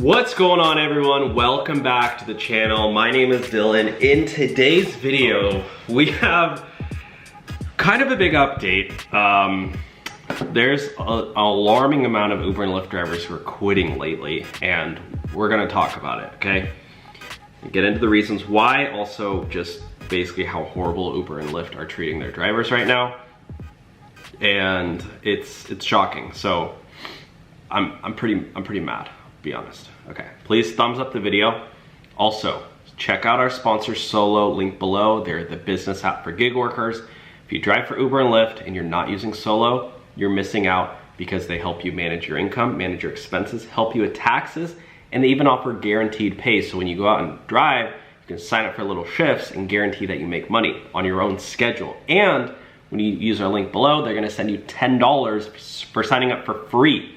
What's going on, everyone? Welcome back to the channel. My name is Dylan. In today's video, we have kind of a big update. There's an alarming amount of Uber and Lyft drivers who are quitting lately, and we're gonna talk about it, okay? Get into the reasons why, also just basically how horrible Uber and Lyft are treating their drivers right now. And it's shocking. So I'm pretty mad, to be honest. Okay, please thumbs up the video. Also, check out our sponsor Solo, link below. They're the business app for gig workers. If you drive for Uber and Lyft and you're not using Solo, you're missing out because they help you manage your income, manage your expenses, help you with taxes, and they even offer guaranteed pay. So when you go out and drive, you can sign up for little shifts and guarantee that you make money on your own schedule. And when you use our link below, they're gonna send you $10 for signing up for free.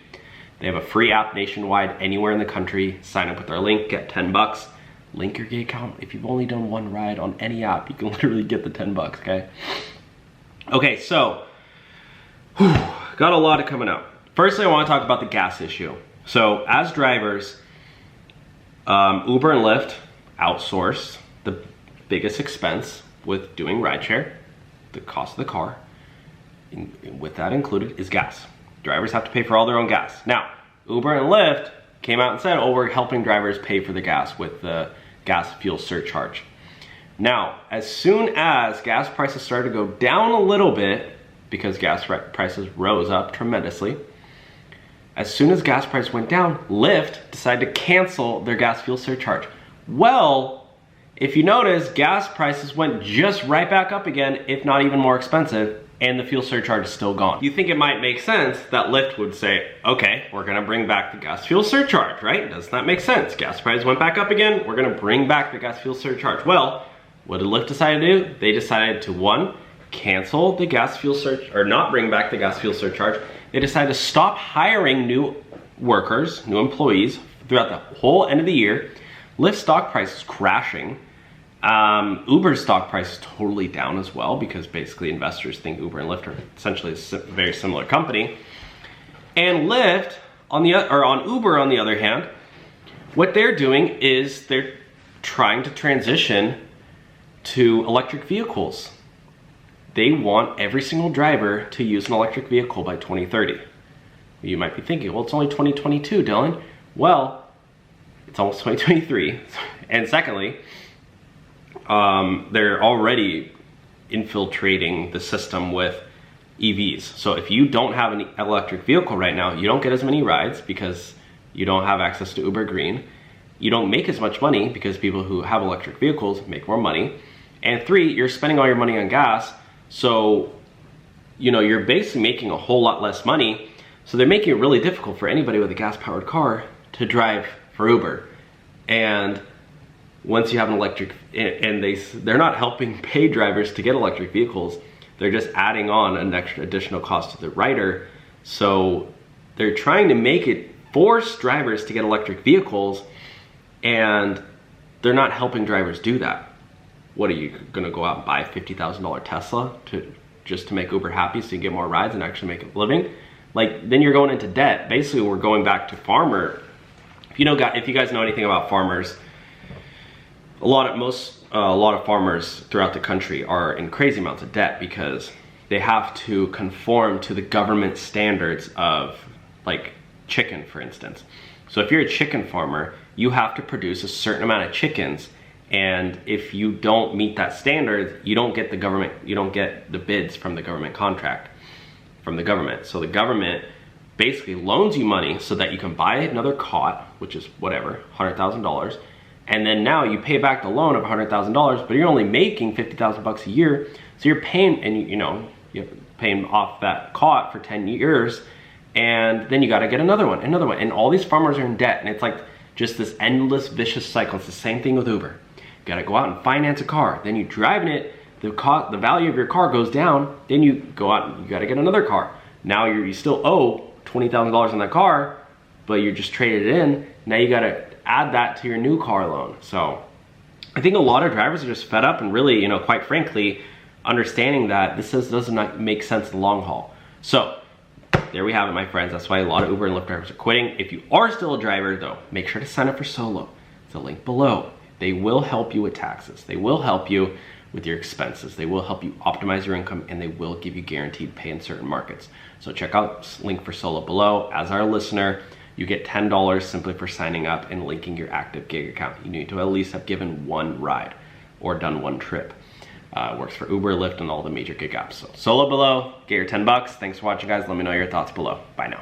They have a free app nationwide, anywhere in the country. Sign up with our link, get 10 bucks. Link your gig account. If you've only done one ride on any app, you can literally get the 10 bucks, okay? Okay, so, got a lot coming up. Firstly, I wanna talk about the gas issue. So, as drivers, Uber and Lyft outsource the biggest expense with doing rideshare, the cost of the car, with that included is gas. Drivers have to pay for all their own gas. Now, Uber and Lyft came out and said, oh, we're helping drivers pay for the gas with the gas fuel surcharge. Now, as soon as gas prices started to go down a little bit, because gas prices rose up tremendously, as soon as gas price went down, Lyft decided to cancel their gas fuel surcharge. Well, if you notice, gas prices went just right back up again, if not even more expensive, and the fuel surcharge is still gone. You think it might make sense that Lyft would say, okay, we're gonna bring back the gas fuel surcharge, right? Doesn't that make sense? Gas prices went back up again, we're gonna bring back the gas fuel surcharge. Well, what did Lyft decide to do? They decided to, one, cancel the gas fuel surcharge, or not bring back the gas fuel surcharge. They decided to stop hiring new workers, new employees throughout the whole end of the year. Lyft stock price is crashing. Uber's stock price is totally down as well, because basically investors think Uber and Lyft are essentially a very similar company. And Lyft, on Uber on the other hand, what they're doing is they're trying to transition to electric vehicles. They want every single driver to use an electric vehicle by 2030. You might be thinking, well, it's only 2022, Dylan. Well, it's almost 2023. And secondly, they're already infiltrating the system with EVs. So if you don't have an electric vehicle right now, you don't get as many rides because you don't have access to Uber Green. You don't make as much money because people who have electric vehicles make more money. And three, you're spending all your money on gas. So, you know, you're basically making a whole lot less money. So they're making it really difficult for anybody with a gas-powered car to drive for Uber. And once you have an electric, and they're not helping pay drivers to get electric vehicles, they're just adding on an extra additional cost to the rider. So they're trying to make it force drivers to get electric vehicles, and they're not helping drivers do that. What, are you gonna go out and buy a $50,000 Tesla just to make Uber happy so you get more rides and actually make a living? Like, then you're going into debt. Basically, we're going back to farmer. If you guys know anything about farmers, a lot of farmers throughout the country are in crazy amounts of debt because they have to conform to the government standards of, like, chicken, for instance. So if you're a chicken farmer, you have to produce a certain amount of chickens, and if you don't meet that standard, you don't get the bids from the government contract, from the government. So the government basically loans you money so that you can buy another cot, which is whatever, $100,000, and then now you pay back the loan of $100,000, but you're only making 50,000 bucks a year, so you're paying, and you're paying off that cot for 10 years, and then you got to get another one, and all these farmers are in debt, and it's like just this endless vicious cycle. It's the same thing with Uber. You got to go out and finance a car, then you driving it, the value of your car goes down, then you go out and you got to get another car. Now you still owe $20,000 on that car, but you're just traded it in. Now you got to add that to your new car loan. So I think a lot of drivers are just fed up and really, quite frankly, understanding that this does not make sense in the long haul. So there we have it, my friends. That's why a lot of Uber and Lyft drivers are quitting. If you are still a driver though, make sure to sign up for Solo. It's a link below. They will help you with taxes. They will help you with your expenses. They will help you optimize your income, and they will give you guaranteed pay in certain markets. So check out link for Solo below. As our listener, you get $10 simply for signing up and linking your active gig account. You need to at least have given one ride or done one trip. Works for Uber, Lyft, and all the major gig apps. So Solo below, get your 10 bucks. Thanks for watching, guys. Let me know your thoughts below. Bye now.